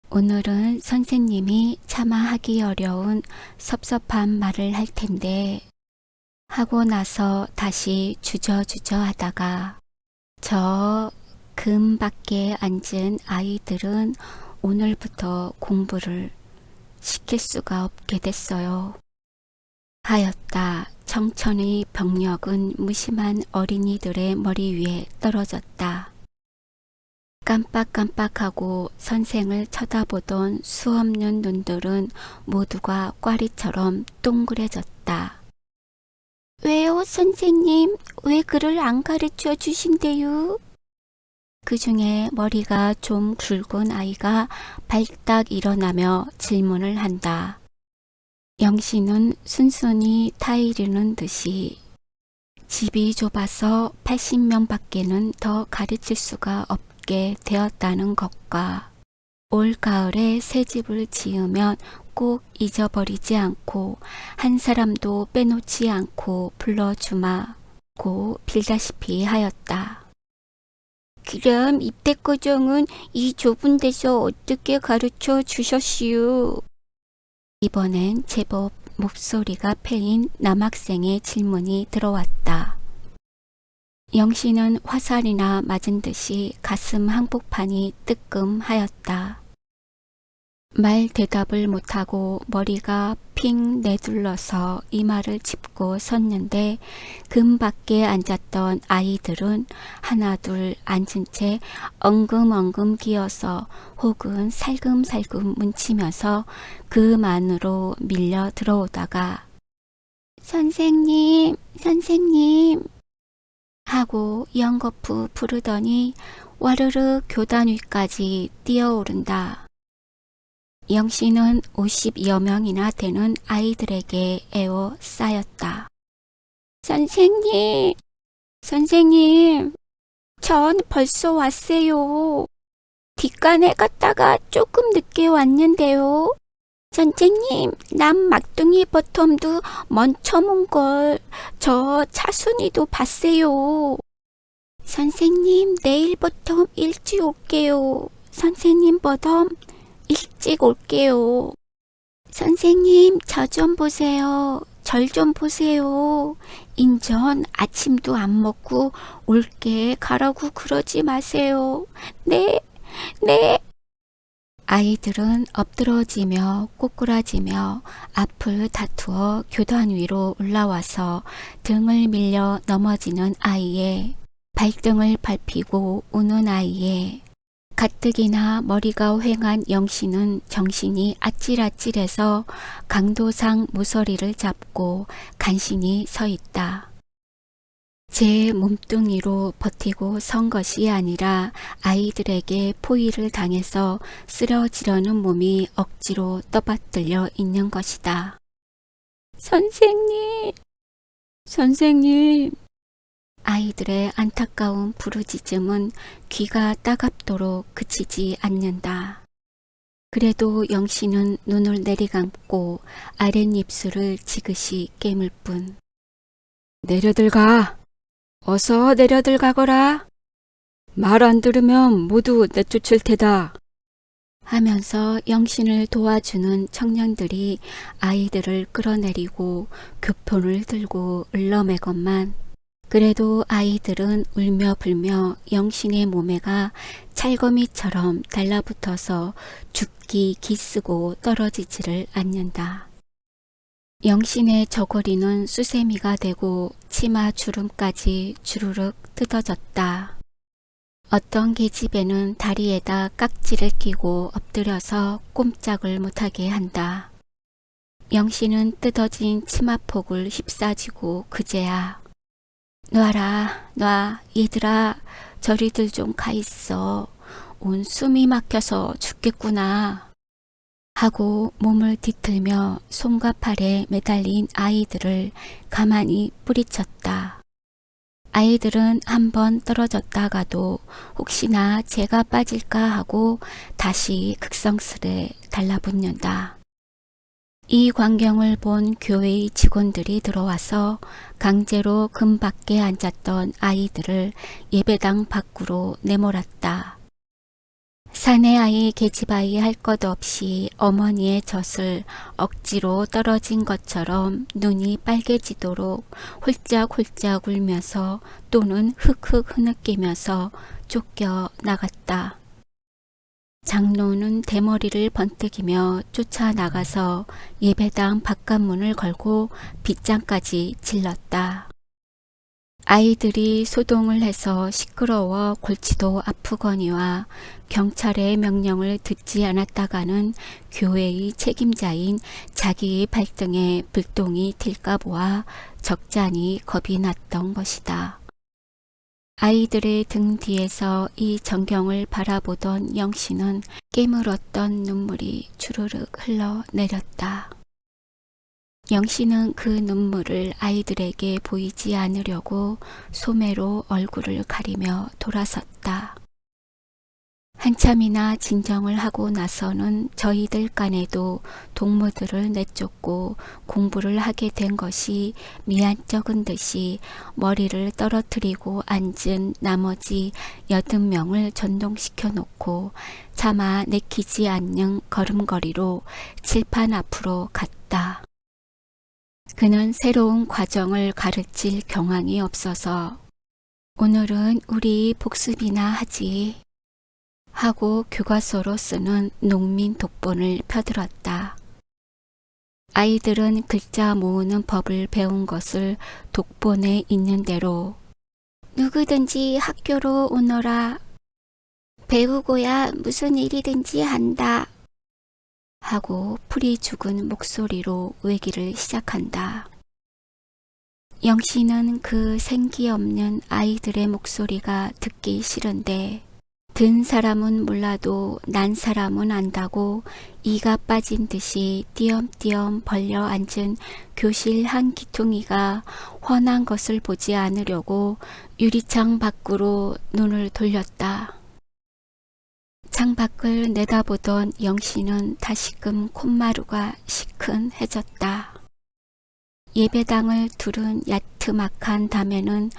오늘은 선생님이 차마 하기 어려운 섭섭한 말을 할 텐데 하고 나서 다시 주저주저 하다가 저 금 밖에 앉은 아이들은 오늘부터 공부를 시킬 수가 없게 됐어요. 하였다. 청천의 병력은 무심한 어린이들의 머리 위에 떨어졌다. 깜빡깜빡하고 선생을 쳐다보던 수없는 눈들은 모두가 꽈리처럼 동그래졌다. 왜요, 선생님? 왜 글을 안 가르쳐 주신대요? 그 중에 머리가 좀 굵은 아이가 발딱 일어나며 질문을 한다. 영신은 순순히 타이르는 듯이 집이 좁아서 80명밖에는 더 가르칠 수가 없게 되었다는 것과 올 가을에 새 집을 지으면 꼭 잊어버리지 않고 한 사람도 빼놓지 않고 불러주마고 빌다시피 하였다. 그럼 입대 과정은 이 좁은 데서 어떻게 가르쳐 주셨시오? 이번엔 제법 목소리가 패인 남학생의 질문이 들어왔다. 영신은 화살이나 맞은 듯이 가슴 한복판이 뜨끔하였다. 말 대답을 못하고 머리가 핑 내둘러서 이마를 짚고 섰는데 금 밖에 앉았던 아이들은 하나둘 앉은 채 엉금엉금 기어서 혹은 살금살금 뭉치면서 금 안으로 밀려 들어오다가 선생님, 선생님 하고 연거푸 부르더니 와르르 교단 위까지 뛰어오른다. 영신은 50여 명이나 되는 아이들에게 에워싸였다. 선생님, 선생님, 전 벌써 왔어요. 뒷간에 갔다가 조금 늦게 왔는데요. 선생님, 남 막둥이 버텀도 먼쳐문걸 저 차순이도 봤어요. 선생님, 내일 버텀 일찍 올게요. 선생님 버텀 일찍 올게요. 선생님, 저 좀 보세요. 절 좀 보세요. 인전 아침도 안 먹고 올게 가라고 그러지 마세요. 네, 네. 아이들은 엎드러지며 꼬꾸라지며 앞을 다투어 교단 위로 올라와서 등을 밀려 넘어지는 아이에 발등을 밟히고 우는 아이에 가뜩이나 머리가 휑한 영신은 정신이 아찔아찔해서 강도상 모서리를 잡고 간신히 서 있다. 제 몸뚱이로 버티고 선 것이 아니라 아이들에게 포위를 당해서 쓰러지려는 몸이 억지로 떠받들려 있는 것이다. 선생님, 선생님. 아이들의 안타까운 부르짖음은 귀가 따갑도록 그치지 않는다. 그래도 영신은 눈을 내리감고 아랫입술을 지그시 깨물 뿐. 내려들 가! 어서 내려들 가거라! 말 안 들으면 모두 내쫓을 테다. 하면서 영신을 도와주는 청년들이 아이들을 끌어내리고 교폰을 들고 을러매건만 그래도 아이들은 울며 불며 영신의 몸에가 찰거미처럼 달라붙어서 죽기 기쓰고 떨어지지를 않는다. 영신의 저고리는 수세미가 되고 치마 주름까지 주르륵 뜯어졌다. 어떤 계집애는 다리에다 깍지를 끼고 엎드려서 꼼짝을 못하게 한다. 영신은 뜯어진 치마폭을 휩싸지고 그제야 놔라, 놔, 얘들아, 저리들 좀 가 있어. 온 숨이 막혀서 죽겠구나. 하고 몸을 뒤틀며 손과 팔에 매달린 아이들을 가만히 뿌리쳤다. 아이들은 한번 떨어졌다가도 혹시나 제가 빠질까 하고 다시 극성스레 달라붙는다. 이 광경을 본 교회의 직원들이 들어와서 강제로 금 밖에 앉았던 아이들을 예배당 밖으로 내몰았다. 사내 아이 계집아이 할 것 없이 어머니의 젖을 억지로 떨어진 것처럼 눈이 빨개지도록 홀짝홀짝 울면서 또는 흑흑 흐느끼면서 쫓겨 나갔다. 장로는 대머리를 번뜩이며 쫓아나가서 예배당 바깥문을 걸고 빗장까지 질렀다. 아이들이 소동을 해서 시끄러워 골치도 아프거니와 경찰의 명령을 듣지 않았다가는 교회의 책임자인 자기의 발등에 불똥이 튈까 보아 적잖이 겁이 났던 것이다. 아이들의 등 뒤에서 이 전경을 바라보던 영신은 깨물었던 눈물이 주르륵 흘러내렸다. 영신은 그 눈물을 아이들에게 보이지 않으려고 소매로 얼굴을 가리며 돌아섰다. 한참이나 진정을 하고 나서는 저희들 간에도 동무들을 내쫓고 공부를 하게 된 것이 미안쩍은 듯이 머리를 떨어뜨리고 앉은 나머지 80명을 전동시켜 놓고 차마 내키지 않는 걸음걸이로 칠판 앞으로 갔다. 그는 새로운 과정을 가르칠 경황이 없어서 오늘은 우리 복습이나 하지 하고 교과서로 쓰는 농민 독본을 펴들었다. 아이들은 글자 모으는 법을 배운 것을 독본에 있는 대로 누구든지 학교로 오너라. 배우고야 무슨 일이든지 한다. 하고 풀이 죽은 목소리로 외기를 시작한다. 영씨는 그 생기 없는 아이들의 목소리가 듣기 싫은데 든 사람은 몰라도 난 사람은 안다고 이가 빠진 듯이 띄엄띄엄 벌려 앉은 교실 한 기퉁이가 훤한 것을 보지 않으려고 유리창 밖으로 눈을 돌렸다. 창밖을 내다보던 영씨는 다시금 콧마루가 시큰해졌다. 예배당을 두른 야트막한 담에는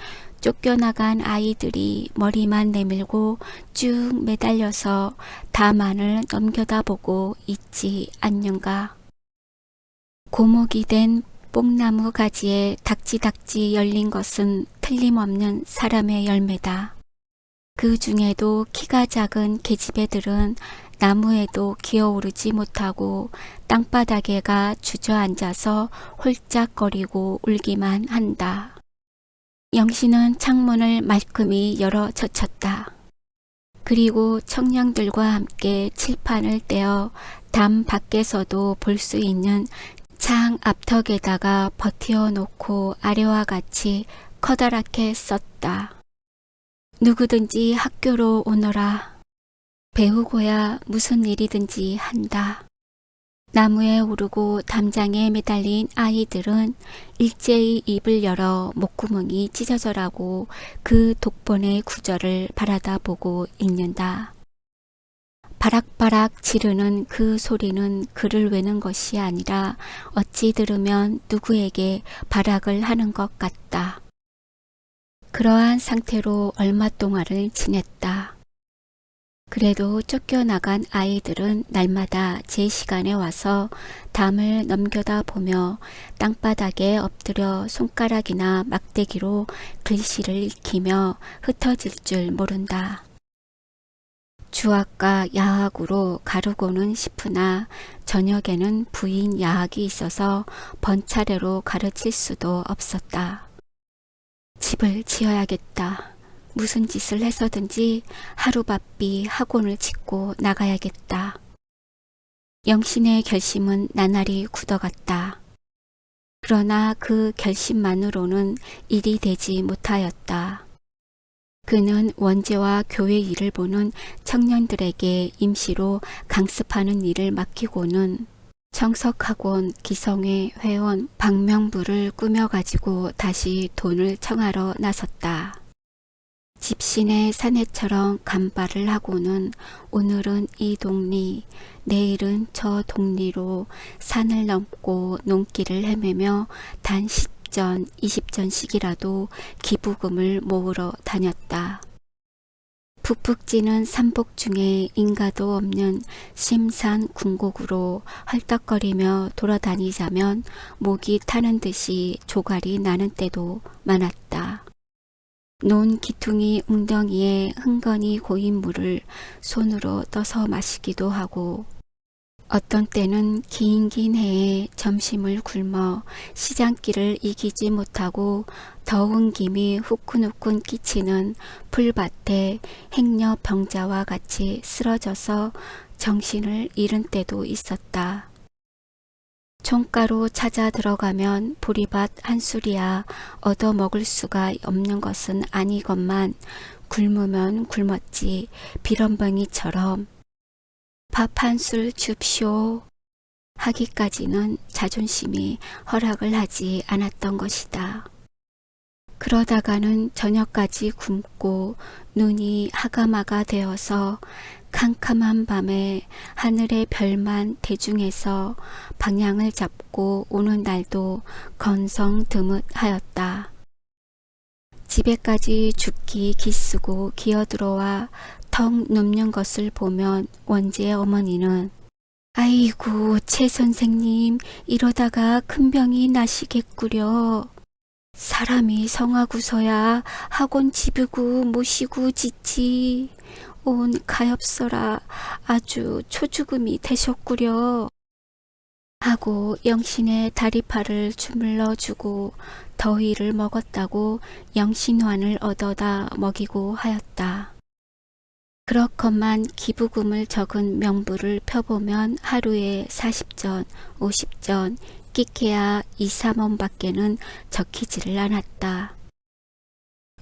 쫓겨나간 아이들이 머리만 내밀고 쭉 매달려서 담안을 넘겨다보고 있지 않는가. 고목이 된 뽕나무 가지에 닥지닥지 열린 것은 틀림없는 사람의 열매다. 그 중에도 키가 작은 계집애들은 나무에도 기어오르지 못하고 땅바닥에가 주저앉아서 홀짝거리고 울기만 한다. 영씨는 창문을 말끔히 열어 젖혔다. 그리고 청년들과 함께 칠판을 떼어 담 밖에서도 볼 수 있는 창 앞턱에다가 버티어 놓고 아래와 같이 커다랗게 썼다. 누구든지 학교로 오너라. 배우고야 무슨 일이든지 한다. 나무에 오르고 담장에 매달린 아이들은 일제히 입을 열어 목구멍이 찢어져라고 그 독본의 구절을 바라다 보고 읽는다. 바락바락 지르는 그 소리는 글을 외는 것이 아니라 어찌 들으면 누구에게 발악을 하는 것 같다. 그러한 상태로 얼마 동안을 지냈다. 그래도 쫓겨나간 아이들은 날마다 제 시간에 와서 담을 넘겨다 보며 땅바닥에 엎드려 손가락이나 막대기로 글씨를 익히며 흩어질 줄 모른다. 주학과 야학으로 가르고는 싶으나 저녁에는 부인 야학이 있어서 번차례로 가르칠 수도 없었다. 집을 지어야겠다. 무슨 짓을 해서든지 하루바삐 학원을 짓고 나가야겠다. 영신의 결심은 나날이 굳어갔다. 그러나 그 결심만으로는 일이 되지 못하였다. 그는 원제와 교회 일을 보는 청년들에게 임시로 강습하는 일을 맡기고는 청석학원, 기성회, 회원, 방명부를 꾸며가지고 다시 돈을 청하러 나섰다. 집신의 사내처럼 간발을 하고는 오늘은 이 동리, 내일은 저 동리로 산을 넘고 농길을 헤매며 단 10전, 20전씩이라도 기부금을 모으러 다녔다. 푹푹 찌는 산복 중에 인가도 없는 심산 궁곡으로 헐떡거리며 돌아다니자면 목이 타는 듯이 조갈이 나는 때도 많았다. 논 기퉁이 웅덩이에 흥건히 고인 물을 손으로 떠서 마시기도 하고 어떤 때는 긴 해에 점심을 굶어 시장길을 이기지 못하고 더운 김이 후끈후끈 끼치는 풀밭에 행여 병자와 같이 쓰러져서 정신을 잃은 때도 있었다. 총가로 찾아 들어가면 보리밭 한 수리야 얻어 먹을 수가 없는 것은 아니건만 굶으면 굶었지 비런벙이처럼 밥 한 술 줍쇼 하기까지는 자존심이 허락을 하지 않았던 것이다. 그러다가는 저녁까지 굶고 눈이 하가마가 되어서 캄캄한 밤에 하늘의 별만 대중해서 방향을 잡고 오는 날도 건성드뭇하였다. 집에까지 죽기 기쓰고 기어들어와 턱 눕는 것을 보면 원재 어머니는 아이고 최 선생님 이러다가 큰 병이 나시겠구려. 사람이 성하구서야 학원 집으고 모시고 짓지. 온 가엾어라 아주 초죽음이 되셨구려. 하고 영신의 다리팔을 주물러 주고 더위를 먹었다고 영신환을 얻어다 먹이고 하였다. 그렇건만 기부금을 적은 명부를 펴보면 하루에 40전, 50전, 끼케야 2, 3원 밖에는 적히지를 않았다.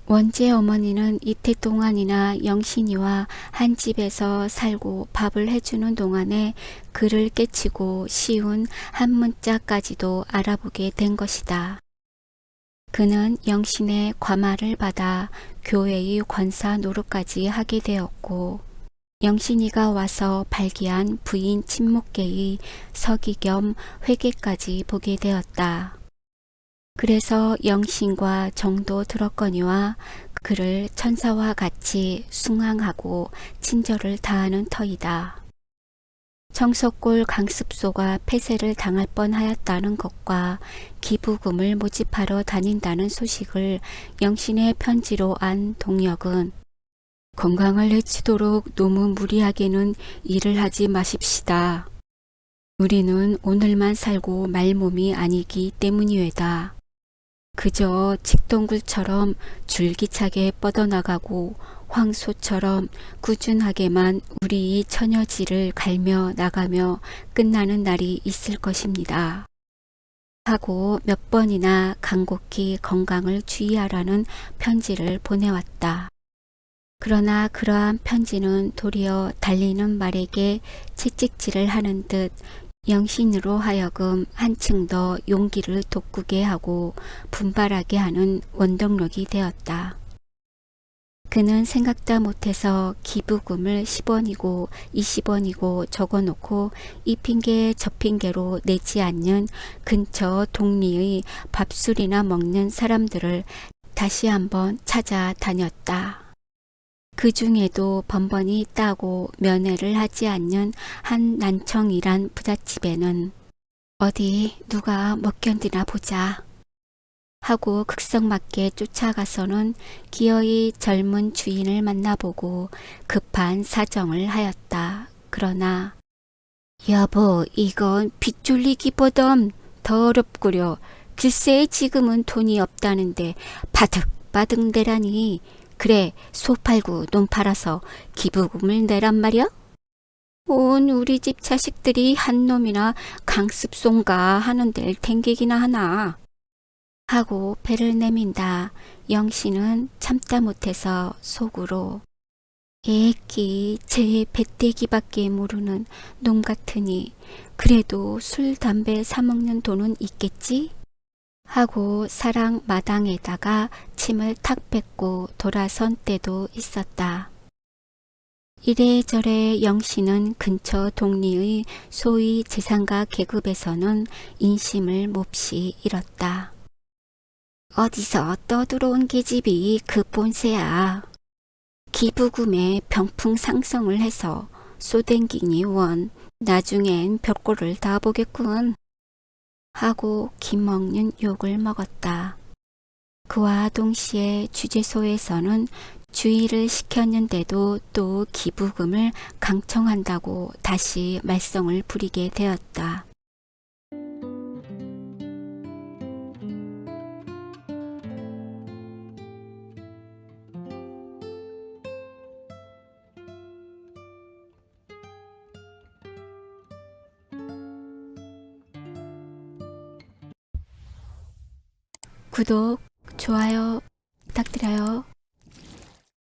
원재 어머니는 이태 동안이나 영신이와 한 집에서 살고 밥을 해주는 동안에 글을 깨치고 쉬운 한 문자까지도 알아보게 된 것이다. 그는 영신의 과마를 받아 교회의 권사 노릇까지 하게 되었고 영신이가 와서 발기한 부인 친목계의 서기 겸 회계까지 보게 되었다. 그래서 영신과 정도 들었거니와 그를 천사와 같이 숭앙하고 친절을 다하는 터이다. 청석골 강습소가 폐쇄를 당할 뻔하였다는 것과 기부금을 모집하러 다닌다는 소식을 영신의 편지로 안 동혁은 건강을 해치도록 너무 무리하게는 일을 하지 마십시다. 우리는 오늘만 살고 말 몸이 아니기 때문이외다. 그저 직동굴처럼 줄기차게 뻗어나가고 황소처럼 꾸준하게만 우리 처녀지를 갈며 나가며 끝나는 날이 있을 것입니다. 하고 몇 번이나 간곡히 건강을 주의하라는 편지를 보내왔다. 그러나 그러한 편지는 도리어 달리는 말에게 채찍질을 하는 듯 영신으로 하여금 한층 더 용기를 돋구게 하고 분발하게 하는 원동력이 되었다. 그는 생각다 못해서 기부금을 10원이고 20원이고 적어놓고 이 핑계 저 핑계로 내지 않는 근처 동리의 밥술이나 먹는 사람들을 다시 한번 찾아다녔다. 그 중에도 번번이 따고 면회를 하지 않는 한 난청이란 부잣집에는 어디 누가 못 견디나 보자 하고 극성맞게 쫓아가서는 기어이 젊은 주인을 만나보고 급한 사정을 하였다. 그러나 여보 이건 빚 졸리기보단 더 어렵구려. 글쎄 지금은 돈이 없다는데 바득바득 내라니. 그래 소 팔고 논 팔아서 기부금을 내란 말이야? 온 우리 집 자식들이 한 놈이나 강습송가 하는 데를 댕기기나 하나. 하고 배를 내민다. 영신은 참다 못해서 속으로 애끼 제 배떼기밖에 모르는 놈 같으니 그래도 술 담배 사먹는 돈은 있겠지? 하고 사랑 마당에다가 침을 탁 뱉고 돌아선 때도 있었다. 이래저래 영신은 근처 동리의 소위 재산가 계급에서는 인심을 몹시 잃었다. 어디서 떠들어온 계집이 그 본세야. 기부금에 병풍 상성을 해서 쏘댕기니 원 나중엔 벽골을 다 보겠군. 하고 김먹는 욕을 먹었다. 그와 동시에 주재소에서는 주의를 시켰는데도 또 기부금을 강청한다고 다시 말썽을 부리게 되었다. 구독, 좋아요 부탁드려요.